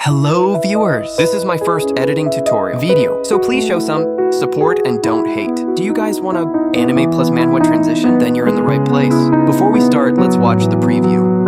Hello viewers! This is my first editing tutorial video, so please show some support and don't hate. Do you guys want to anime plus manhwa transition? Then you're in the right place. Before we start, let's watch the preview.